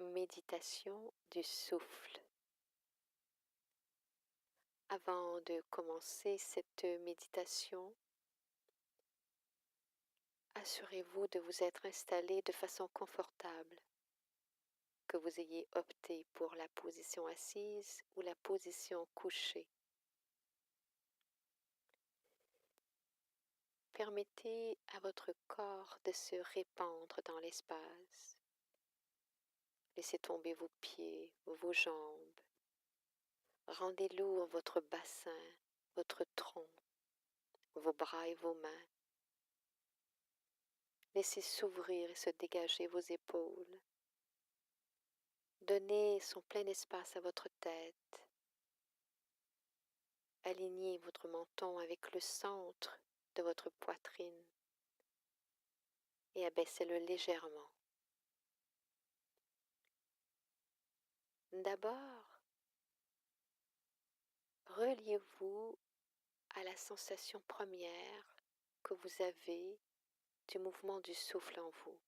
Méditation du souffle. Avant de commencer cette méditation, assurez-vous de vous être installé de façon confortable, que vous ayez opté pour la position assise ou la position couchée. Permettez à votre corps de se répandre dans l'espace. Laissez tomber vos pieds, vos jambes. Rendez lourd votre bassin, votre tronc, vos bras et vos mains. Laissez s'ouvrir et se dégager vos épaules. Donnez son plein espace à votre tête. Alignez votre menton avec le centre de votre poitrine et abaissez-le légèrement. D'abord, reliez-vous à la sensation première que vous avez du mouvement du souffle en vous.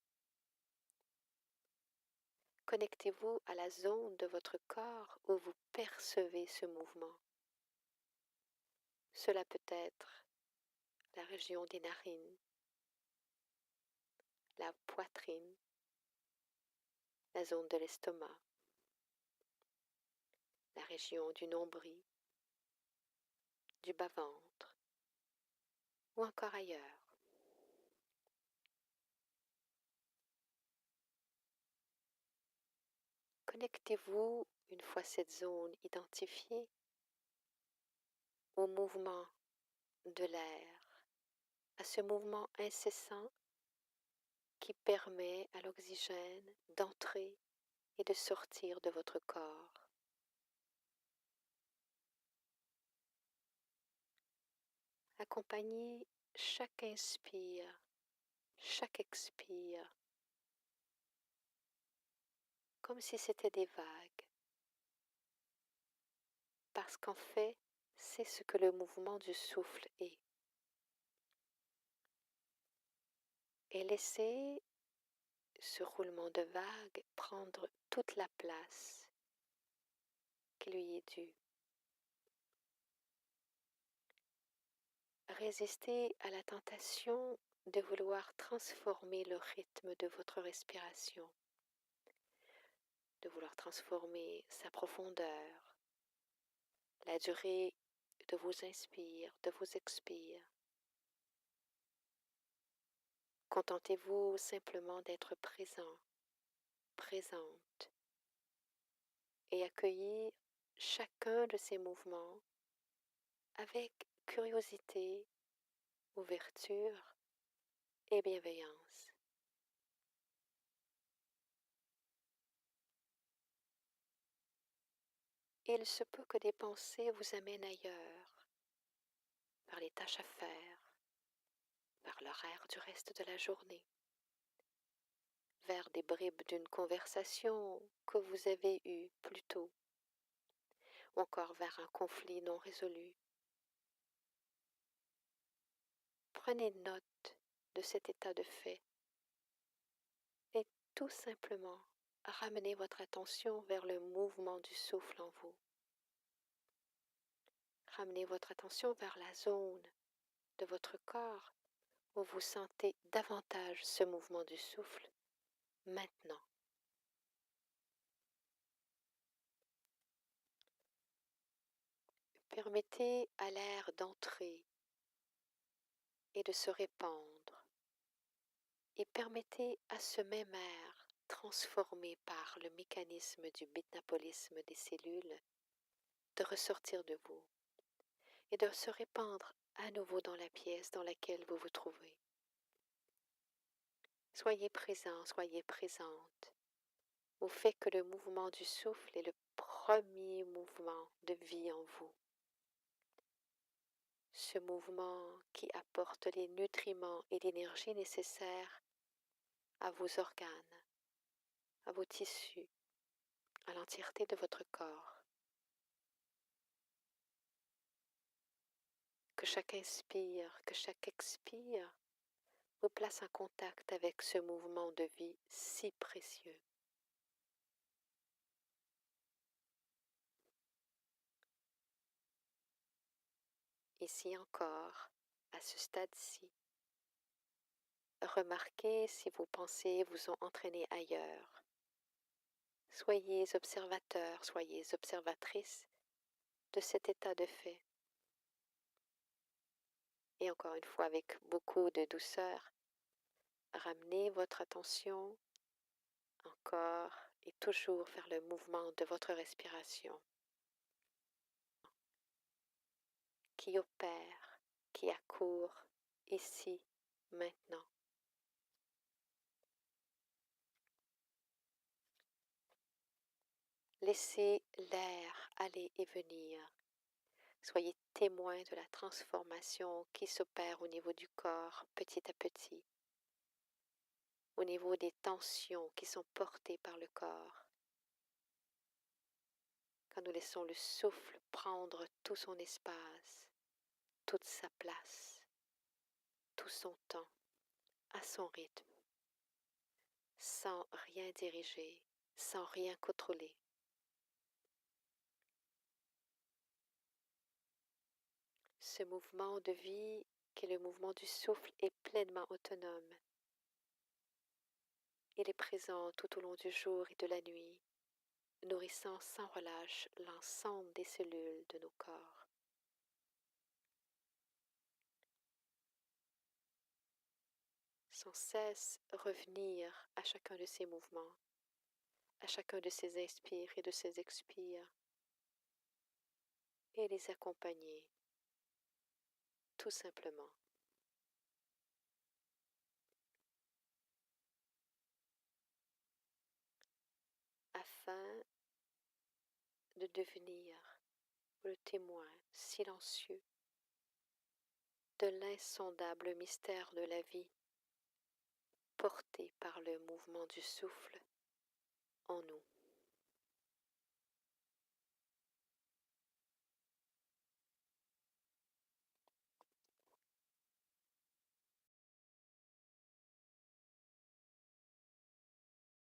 Connectez-vous à la zone de votre corps où vous percevez ce mouvement. Cela peut être la région des narines, la poitrine, la zone de l'estomac, la région du nombril, du bas-ventre ou encore ailleurs. Connectez-vous, une fois cette zone identifiée, au mouvement de l'air, à ce mouvement incessant qui permet à l'oxygène d'entrer et de sortir de votre corps. Accompagnez chaque inspire, chaque expire, comme si c'était des vagues. Parce qu'en fait, c'est ce que le mouvement du souffle est. Et laissez ce roulement de vagues prendre toute la place qui lui est due. Résistez à la tentation de vouloir transformer le rythme de votre respiration, de vouloir transformer sa profondeur, la durée de vos inspires, de vos expires. Contentez-vous simplement d'être présent, présente, et accueillir chacun de ces mouvements avec curiosité, ouverture et bienveillance. Il se peut que des pensées vous amènent ailleurs, vers les tâches à faire, vers l'horaire du reste de la journée, vers des bribes d'une conversation que vous avez eue plus tôt, ou encore vers un conflit non résolu. Prenez note de cet état de fait et tout simplement ramenez votre attention vers le mouvement du souffle en vous. Ramenez votre attention vers la zone de votre corps où vous sentez davantage ce mouvement du souffle maintenant. Permettez à l'air d'entrer et de se répandre et permettez à ce même air transformé par le mécanisme du métabolisme des cellules de ressortir de vous et de se répandre à nouveau dans la pièce dans laquelle vous vous trouvez. Soyez présent, soyez présente au fait que le mouvement du souffle est le premier mouvement de vie en vous. Ce mouvement qui apporte les nutriments et l'énergie nécessaires à vos organes, à vos tissus, à l'entièreté de votre corps. Que chaque inspire, que chaque expire vous place en contact avec ce mouvement de vie si précieux. Ici encore, à ce stade-ci, remarquez si vos pensées vous ont entraîné ailleurs. Soyez observateur, soyez observatrice de cet état de fait. Et encore une fois, avec beaucoup de douceur, ramenez votre attention encore et toujours vers le mouvement de votre respiration qui opère, qui accourt ici, maintenant. Laissez l'air aller et venir. Soyez témoin de la transformation qui s'opère au niveau du corps petit à petit, au niveau des tensions qui sont portées par le corps. Quand nous laissons le souffle prendre tout son espace, toute sa place, tout son temps, à son rythme, sans rien diriger, sans rien contrôler. Ce mouvement de vie, qui est le mouvement du souffle, est pleinement autonome. Il est présent tout au long du jour et de la nuit, nourrissant sans relâche l'ensemble des cellules de nos corps. Sans cesse revenir à chacun de ces mouvements, à chacun de ces inspires et de ces expires, et les accompagner, tout simplement, afin de devenir le témoin silencieux de l'insondable mystère de la vie, porté par le mouvement du souffle en nous.